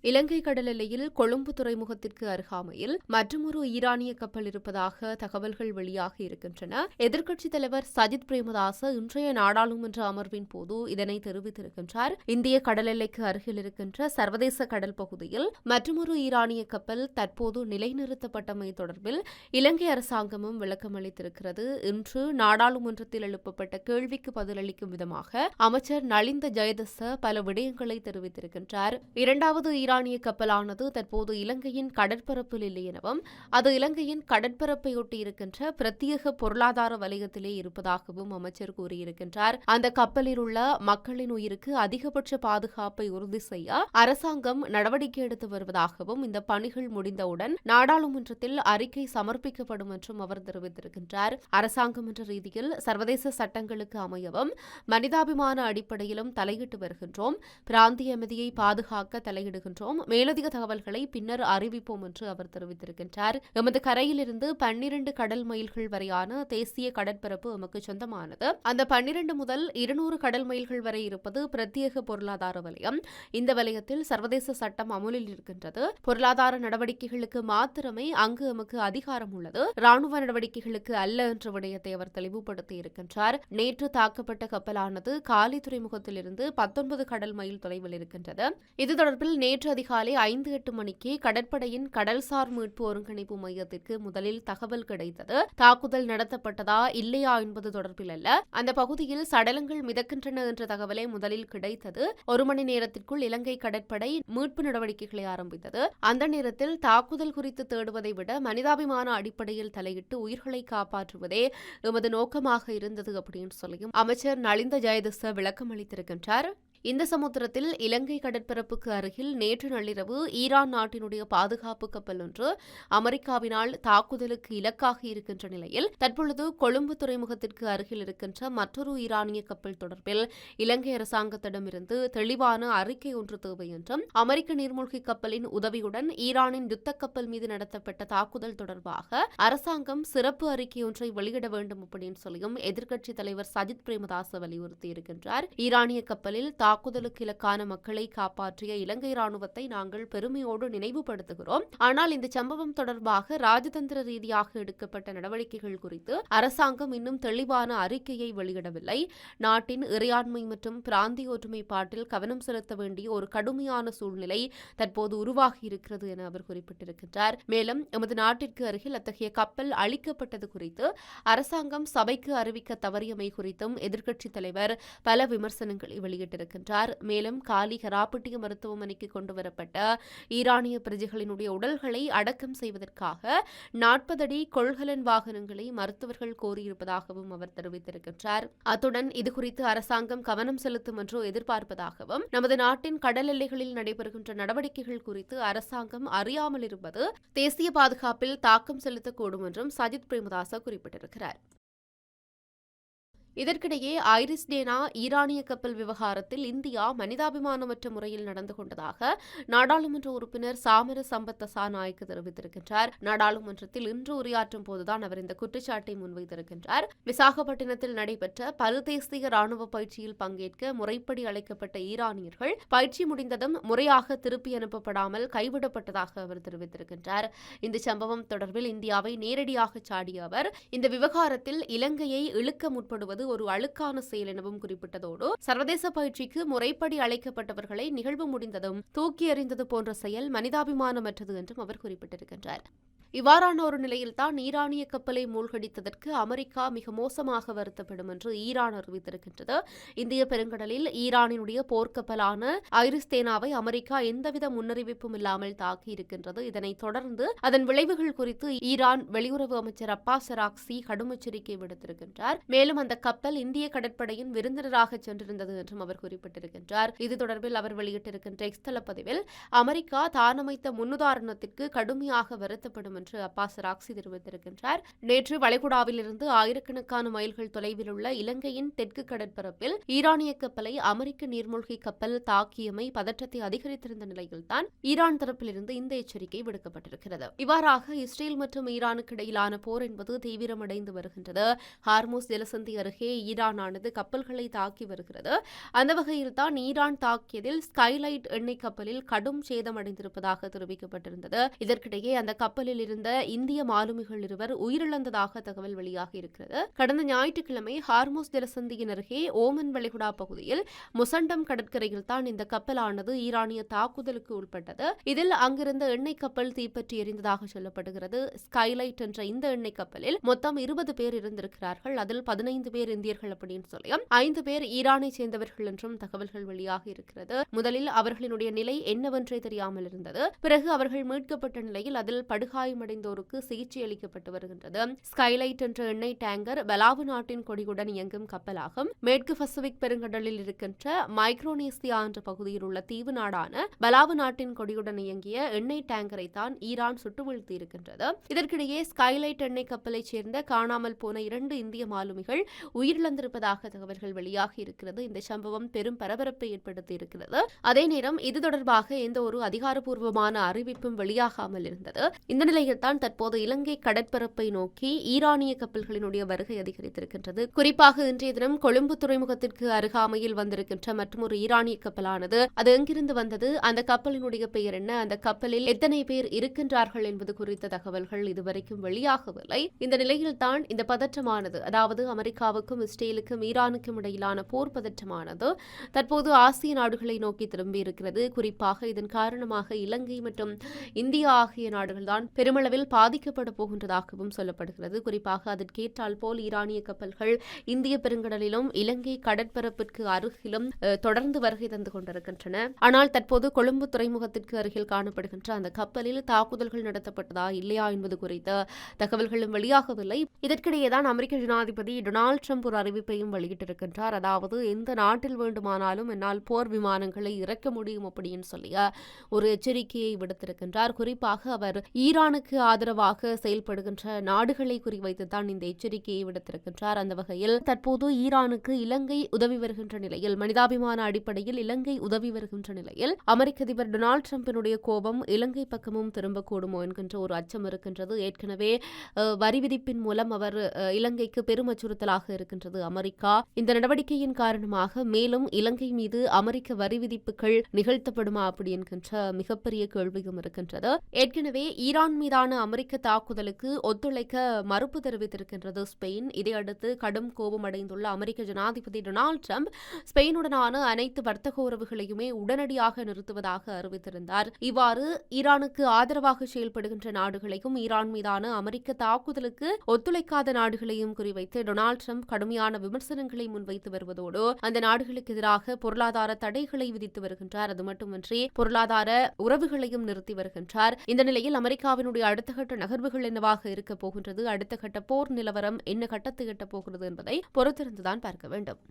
இலங்கை கடல் எல்லையில் கொழும்பு துறைமுகத்திற்கு அருகாமையில் மற்றுமொரு ஈரானிய கப்பல் இருப்பதாக தகவல்கள் வெளியாகி இருக்கின்றன. எதிர்க்கட்சித் தலைவர் சஜித் பிரேமதாச இன்றைய நாடாளுமன்ற அமர்வின் போது இதனை தெரிவித்திருக்கின்றார். இந்திய கடல் எல்லைக்கு அருகில் இருக்கின்ற சர்வதேச கடல் பகுதியில் மற்றுமொரு ஈரானிய கப்பல் தற்போது நிலைநிறுத்தப்பட்டமை தொடர்பில் இலங்கை அரசாங்கமும் விளக்கமளித்திருக்கிறது. இன்று நாடாளுமன்றத்தில் எழுப்பப்பட்ட கேள்விக்கு பதிலளிக்கும் விதமாக அமைச்சர் நலிந்த ஜெயதிச பல விடயங்களை தெரிவித்திருக்கின்றார். இரண்டாவது ஈரானிய கப்பலானது தற்போது இலங்கையின் கடற்பரப்பில் இல்லை எனவும் அது இலங்கையின் கடற்பரப்பையொட்டி இருக்கின்ற பிரத்யேக பொருளாதார வலயத்திலே இருப்பதாகவும் அமைச்சர் கூறியிருக்கின்றார். அந்த கப்பலில் உள்ள மக்களின் உயிருக்கு அதிகபட்ச பாதுகாப்பை உறுதி செய்ய அரசாங்கம் நடவடிக்கை எடுத்து வருவதாகவும் இந்த பணிகள் முடிந்தவுடன் நாடாளுமன்றத்தில் அறிக்கை சமர்ப்பிக்கப்படும் என்றும் அவர் தெரிவித்திருக்கின்றார். அரசாங்கம் என்ற ரீதியில் சர்வதேச சட்டங்களுக்கு அமையவும் மனிதாபிமான அடிப்படையிலும் தலையிட்டு வருகின்றோம். பிராந்திய அமைதியை பாதுகாக்க தலையிடுகின்றோம். மேலதிக தகவல்களை பின்னர் அறிவிப்போம் என்று அவர் தெரிவித்திருக்கின்றார். எமது கரையிலிருந்து 12 கடல் மைல்கள் வரையான தேசிய கடற்பரப்பு எமக்கு சொந்தமானது. அந்த 12 முதல் 200 கடல் மைல்கள் வரை இருப்பது பிரத்யேக பொருளாதார வலயம். இந்த வலயத்தில் சர்வதேச சட்டம் அமுலில் இருக்கின்றது. பொருளாதார நடவடிக்கைகளுக்கு மாத்திரமே அங்கு எமக்கு அதிகாரம் உள்ளது. ராணுவ நடவடிக்கைகளுக்கு அல்ல என்ற விடயத்தை அவர் தெளிவுபடுத்தி இருக்கின்றார். நேற்று தாக்கப்பட்ட கப்பலானது காலி துறைமுகத்திலிருந்து 19 கடல் மைல் தொலைவில் இருக்கின்றது. இது தொடர்பில் நேற்று அதிகாலை 5-8 மணிக்கு கடற்படையின் கடல்சார் மீட்பு ஒருங்கிணைப்பு மையத்திற்கு முதலில் தகவல் கிடைத்தது. தாக்குதல் நடத்தப்பட்டதா இல்லையா என்பது தொடர்பில் அல்ல, அந்த பகுதியில் சடலங்கள் மிதக்கின்றன என்ற தகவலே முதலில் கிடைத்தது. 1 மணி நேரத்திற்குள் இலங்கை கடற்படை மீட்பு நடவடிக்கைகளை ஆரம்பித்தது. அந்த நேரத்தில் தாக்குதல் குறித்து தேடுவதை விட மனிதாபிமான அடிப்படையில் தலையிட்டு உயிர்களை காப்பாற்றுவதே எமது நோக்கமாக இருந்தது அப்படின்னு சொல்லியும் அமைச்சர் நலிந்த ஜெயதிச விளக்கம் அளித்திருக்கின்றார். இந்த சமுத்திரத்தில் இலங்கை கடற்பரப்புக்கு அருகில் நேற்று நள்ளிரவு ஈரான் நாட்டினுடைய பாதுகாப்பு கப்பல் ஒன்று அமெரிக்காவினால் தாக்குதலுக்கு இலக்காக இருக்கின்ற நிலையில் தற்பொழுது கொழும்பு துறைமுகத்திற்கு அருகில் இருக்கின்ற மற்றொரு ஈரானிய கப்பல் தொடர்பில் இலங்கை அரசாங்கத்திடமிருந்து தெளிவான அறிக்கை ஒன்று தேவை என்றும் அமெரிக்க நீர்மூழ்கி கப்பலின் உதவியுடன் ஈரானின் யுத்த கப்பல் மீது நடத்தப்பட்ட தாக்குதல் தொடர்பாக அரசாங்கம் சிறப்பு அறிக்கை ஒன்றை வெளியிட வேண்டும் அப்படின்னு சொல்லியும் எதிர்க்கட்சித் தலைவர் சஜித் பிரேமதாச வலியுறுத்தியிருக்கின்றார். ஈரானிய கப்பலில் தாக்குதலுக்கு இலக்கான மக்களை காப்பாற்றிய இலங்கை ராணுவத்தை நாங்கள் பெருமையோடு நினைவுபடுத்துகிறோம். ஆனால் இந்த சம்பவம் தொடர்பாக ராஜதந்திர ரீதியாக எடுக்கப்பட்ட நடவடிக்கைகள் குறித்து அரசாங்கம் இன்னும் தெளிவான அறிக்கையை வெளியிடவில்லை. நாட்டின் இறையாண்மை மற்றும் பிராந்திய ஒற்றுமைப்பாட்டில் கவனம் செலுத்த வேண்டிய ஒரு கடுமையான சூழ்நிலை தற்போது உருவாகி இருக்கிறது என அவர் குறிப்பிட்டிருக்கின்றார். மேலும் எமது நாட்டிற்கு அருகில் அத்தகைய கப்பல் அளிக்கப்பட்டது குறித்து அரசாங்கம் சபைக்கு அறிவிக்க தவறியமை குறித்தும் எதிர்க்கட்சித் தலைவர் பல விமர்சனங்களை வெளியிட்டிருக்கின்றார். மேலும் காலி ஹராப்பட்டிய மருத்துவமனைக்கு கொண்டுவரப்பட்ட ஈரானிய பிரஜைகளினுடைய உடல்களை அடக்கம் செய்வதற்காக 40 அடி கொள்கலன் வாகனங்களை மருத்துவர்கள் கோரியிருப்பதாகவும் அவர் தெரிவித்திருக்கின்றார். அத்துடன் இதுகுறித்து அரசாங்கம் கவனம் செலுத்தும் என்று எதிர்பார்ப்பதாகவும் நமது நாட்டின் கடல் எல்லைகளில் நடைபெறுகின்ற நடவடிக்கைகள் குறித்து அரசாங்கம் அறியாமல் இருப்பது தேசிய பாதுகாப்பில் தாக்கம் செலுத்தக்கூடும் என்றும் சஜித் பிரேமதாச குறிப்பிட்டிருக்கிறார். இதற்கிடையே ஐரிஸ் டேனா ஈரானிய கப்பல் விவகாரத்தில் இந்தியா மனிதாபிமானமற்ற முறையில் நடந்து கொண்டதாக நாடாளுமன்ற உறுப்பினர் சாமர சம்பத்தசா நாயக்கு தெரிவித்திருக்கின்றார். நாடாளுமன்றத்தில் இன்று உரையாற்றும் போதுதான் அவர் இந்த குற்றச்சாட்டை முன்வைத்திருக்கின்றார். விசாகப்பட்டினத்தில் நடைபெற்ற பல்தேசிய ராணுவ பயிற்சியில் பங்கேற்க முறைப்படி அழைக்கப்பட்ட ஈரானியர்கள் பயிற்சி முடிந்ததும் முறையாக திருப்பி அனுப்பப்படாமல் கைவிடப்பட்டதாக அவர் தெரிவித்திருக்கின்றார். இந்த சம்பவம் தொடர்பில் இந்தியாவை நேரடியாக சாடிய அவர் இந்த விவகாரத்தில் இலங்கையை இழுக்க முற்படுவது ஒரு அழுக்கான செயல் எனவும் குறிப்பிட்டதோடு சர்வதேச பயிற்சிக்கு முறைப்படி அழைக்கப்பட்டவர்களை நிகழ்வு முடிந்ததும் தூக்கி எறிந்தது போன்ற செயல் மனிதாபிமானமற்றது என்றும் அவர் குறிப்பிட்டிருக்கின்றார். இவ்வாறான ஒரு நிலையில்தான் ஈரானிய கப்பலை மூழ்கடித்ததற்கு அமெரிக்கா மிக மோசமாக வருத்தப்படும் என்று ஈரான் அறிவித்திருக்கின்றது. இந்திய பெருங்கடலில் ஈரானினுடைய போர்க்கப்பலான ஐரிஸ் டேனாவை அமெரிக்கா எந்தவித முன்னறிவிப்பும் இல்லாமல் தாக்கியிருக்கின்றது. இதனைத் தொடர்ந்து அதன் விளைவுகள் குறித்து ஈரான் வெளியுறவு அமைச்சர் அப்பாஸ் அராக்சி கடும் எச்சரிக்கை விடுத்திருக்கின்றார். மேலும் அந்த கப்பல் இந்திய கடற்படையின் விருந்தினராக சென்றிருந்தது என்றும் அவர் குறிப்பிட்டிருக்கின்றார். இது தொடர்பில் அவர் வெளியிட்டிருக்கின்ற எக்ஸ் தள பதிவில் அமெரிக்கா தானமைத்த முன்னுதாரணத்திற்கு கடுமையாக வருத்தப்படும் என்று அப்பாஸ் ராக்சி தெரிவித்திருக்கின்றார். நேற்று வளைகுடாவில் இருந்து ஆயிரக்கணக்கான மைல்கள் தொலைவில் உள்ள இலங்கையின் தெற்கு கடற்பரப்பில் ஈரானிய கப்பலை அமெரிக்க நீர்மூழ்கி கப்பல் தாக்கியமை பதற்றத்தை அதிகரித்திருந்த நிலையில்தான் ஈரான் தரப்பிலிருந்து இந்த எச்சரிக்கை விடுக்கப்பட்டிருக்கிறது. இவ்வாறாக இஸ்ரேல் மற்றும் ஈரானுக்கு இடையிலான போர் என்பது தீவிரமடைந்து வருகின்றது. ஹார்மூஸ் ஜலசந்தி அருகே ஈரானானது கப்பல்களை தாக்கி வருகிறது. அந்த வகையில் தான் ஈரான் தாக்கியதில் ஸ்கைலைட் எண்ணெய் கப்பலில் கடும் சேதமடைந்திருப்பதாக தெரிவிக்கப்பட்டிருந்தது. இதற்கிடையே அந்த கப்பலில் இருந்த இந்திய மாலுமிகள் இருவர் உயிரிழந்ததாக தகவல் வெளியாகி இருக்கிறது. கடந்த ஞாயிற்றுக்கிழமை ஹார்மூஸ் ஜலசந்தியின் அருகே ஓமன் வளைகுடா பகுதியில் முசண்டம் கடற்கரையில் தான் இந்த கப்பலானது ஈரானிய தாக்குதலுக்கு உட்பட்டது. இதில் அங்கிருந்த எண்ணெய் கப்பல் தீப்பற்றி எரிந்ததாக சொல்லப்படுகிறது. ஸ்கைலைட் என்ற இந்த எண்ணெய் கப்பலில் மொத்தம் 20 பேர் இருந்திருக்கிறார்கள். அதில் 15 பேர் இந்தியர்கள் அப்படின்னு சொல்லியும் 5 பேர் ஈரானை சேர்ந்தவர்கள் என்றும் தகவல்கள் வெளியாகி இருக்கிறது. முதலில் அவர்களினுடைய நிலை என்னவென்றே தெரியாமல் இருந்தது. பிறகு அவர்கள் மீட்கப்பட்ட நிலையில் அதில் படுகாயமடைந்தோருக்கு சிகிச்சை அளிக்கப்பட்டு வருகின்றது. ஸ்கைலைட் என்ற எண்ணெய் டேங்கர் பலாவு நாட்டின் கொடியுடன் இயங்கும் கப்பலாகும். மேற்கு பசிபிக் பெருங்கடலில் இருக்கின்ற மைக்ரோனேசியா என்ற பகுதியில் உள்ள தீவு நாடான பலாவு நாட்டின் கொடியுடன் இயங்கிய எண்ணெய் டேங்கரை தான் ஈரான் சுட்டு வீழ்த்தியிருக்கின்றது. இதற்கிடையே ஸ்கைலைட் எண்ணெய் கப்பலைச் சேர்ந்த காணாமல் போன 2 இந்திய மாலுமிகள் உயிரிழந்திருப்பதாக தகவல்கள் வெளியாகி இருக்கிறது. இந்த சம்பவம் பெரும் பரபரப்பை ஏற்படுத்தி இருக்கிறது. அதே நேரம் இது தொடர்பாக எந்த ஒரு அதிகாரப்பூர்வமான அறிவிப்பும் வெளியாகாமல் இருந்தது. இந்த நிலையில் தான் தற்போது இலங்கை கடற்பரப்பை நோக்கி ஈரானிய கப்பல்களினுடைய வருகை அதிகரித்திருக்கின்றது. குறிப்பாக இன்றைய தினம் கொழும்பு துறைமுகத்திற்கு அருகாமையில் வந்திருக்கின்ற மற்றொரு ஈரானிய கப்பலானது அது எங்கிருந்து வந்தது, அந்த கப்பலினுடைய பெயர் என்ன, அந்த கப்பலில் எத்தனை பேர் இருக்கின்றார்கள் என்பது குறித்த தகவல்கள் இதுவரைக்கும் வெளியாகவில்லை. இந்த நிலையில் தான் இந்த பதற்றமானது, அதாவது அமெரிக்காவுக்கும் இஸ்ரேலுக்கும் ஈரானுக்கும் இடையிலான போர் பதற்றமானது தற்போது ஆசிய நாடுகளை நோக்கி திரும்பி இருக்கிறது. குறிப்பாக இதன் காரணமாக இலங்கை மற்றும் இந்தியா ஆகிய நாடுகள் தான் பெருமளவில் பாதிக்கப்பட போகின்றதாகவும் சொல்லப்படுகிறது. குறிப்பாக அதற்கேற்றால் போல் ஈரானிய கப்பல்கள் இந்திய பெருங்கடலிலும் இலங்கை கடற்பரப்பிற்கு அருகிலும் தொடர்ந்து வருகை தந்து கொண்டிருக்கின்றன. ஆனால் தற்போது கொழும்பு துறைமுகத்திற்கு அருகில் காணப்படுகின்ற அந்த கப்பலில் தாக்குதல்கள் நடத்தப்பட்டதா இல்லையா என்பது குறித்த தகவல்களும் வெளியாகவில்லை. இதற்கிடையேதான் அமெரிக்க ஜனாதிபதி டொனால்டு ட்ரம்ப் ஒரு அறிவிப்பையும் வெளியிட்டிருக்கின்றார். அதாவது எந்த நாட்டில் வேண்டுமானாலும் என்னால் போர் விமானங்களை இறக்க முடியும் அப்படின்னு சொல்லிய ஒரு எச்சரிக்கையை விடுத்திருக்கின்றார். குறிப்பாக அவர் ஈரானுக்கு ஆதரவாக செயல்படுகின்ற நாடுகளை குறிவைத்துதான் இந்த எச்சரிக்கையை விடுத்திருக்கின்றார். அந்த வகையில் தற்போது ஈரானுக்கு இலங்கை உதவி வருகின்ற நிலையில், மனிதாபிமான அடிப்படையில் இலங்கை உதவி வருகின்ற நிலையில் அமெரிக்க அதிபர் டொனால்டு ட்ரம்பினுடைய கோபம் இலங்கை பக்கமும் திரும்பக்கூடுமோ என்கின்ற ஒரு அச்சம் இருக்கின்றது. ஏற்கனவே வரி விதிப்பின் மூலம் அவர் இலங்கைக்கு பெரும் அச்சுறுத்தலாக இருக்கின்றது அமெரிக்கா. இந்த நடவடிக்கையின் காரணமாக மேலும் இலங்கை மீது அமெரிக்க வரி விதிப்புகள் நிகழ்த்தப்படுமா அப்படி என்கின்ற மிகப்பெரிய கேள்வியும் இருக்கின்றது. ஏற்கனவே ஈரான் மீதான அமெரிக்க தாக்குதலுக்கு ஒத்துழைக்க மறுப்பு தெரிவித்திருக்கின்றது ஸ்பெயின். இதையடுத்து கடும் கோபமடைந்துள்ள அமெரிக்க ஜனாதிபதி டொனால்டு ட்ரம்ப் ஸ்பெயினுடனான அனைத்து வர்த்தக உறவுகளையுமே உடனடியாக நிறுத்துவதாக அறிவித்திருந்தார். இவ்வாறு ஈரானுக்கு ஆதரவாக செயல்படுகின்ற நாடுகளையும் ஈரான் மீதான அமெரிக்க தாக்குதலுக்கு ஒத்துழைக்காத நாடுகளையும் குறிவைத்து டொனால்டு ட்ரம்ப் கடுமையான விமர்சனங்களை முன்வைத்து வருவதோடு அந்த நாடுகளுக்கு எதிராக பொருளாதார தடைகளை விதித்து வருகின்றார். அது மட்டுமின்றி பொருளாதார உறவுகளையும் நிறுத்தி வருகின்றார். இந்த நிலையில் அமெரிக்காவினுடைய அடுத்த கட்ட நகர்வுகள் என்னவாக இருக்க போகின்றது, அடுத்த கட்ட போர் நிலவரம் என்ன கட்டத்தை எட்டப் போகிறது என்பதை பொறுத்திருந்துதான் பார்க்க வேண்டும்.